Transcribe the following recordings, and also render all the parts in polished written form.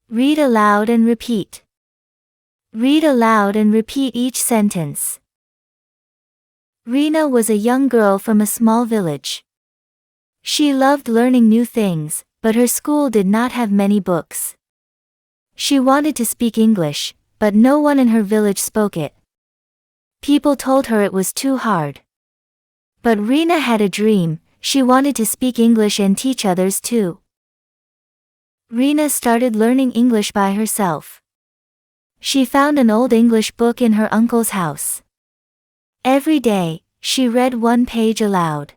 Read aloud and repeat. Read aloud and repeat each sentence. Rina was a young girl from a small village. She loved learning new things, but her school did not have many books. She wanted to speak English, but no one in her village spoke it. People told her it was too hard. But Rina had a dream. She wanted to speak English and teach others too. Rina started learning English by herself. She found an old English book in her uncle's house. Every day, she read one page aloud.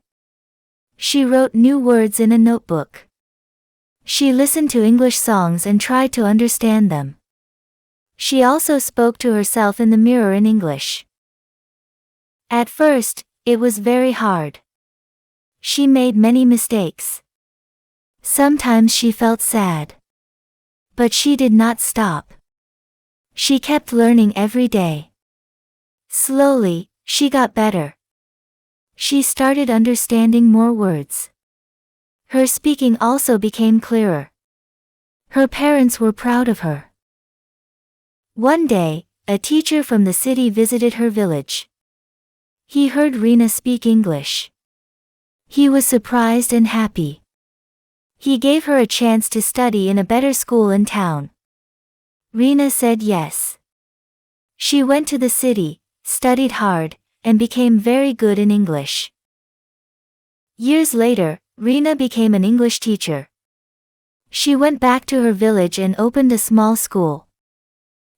She wrote new words in a notebook. She listened to English songs and tried to understand them. She also spoke to herself in the mirror in English. At first, it was very hard. She made many mistakes. Sometimes she felt sad. But she did not stop. She kept learning every day. Slowly, she got better. She started understanding more words. Her speaking also became clearer. Her parents were proud of her. One day, a teacher from the city visited her village. He heard Rina speak English. He was surprised and happy. He gave her a chance to study in a better school in town. Rina said yes. She went to the city, studied hard, and became very good in English. Years later, Rina became an English teacher. She went back to her village and opened a small school.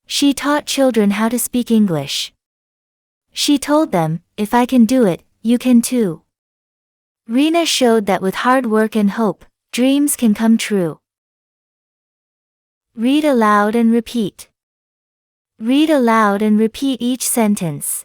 She taught children how to speak English. She told them, "If I can do it, you can too." Rina showed that with hard work and hope, dreams can come true. Read aloud and repeat. Read aloud and repeat each sentence.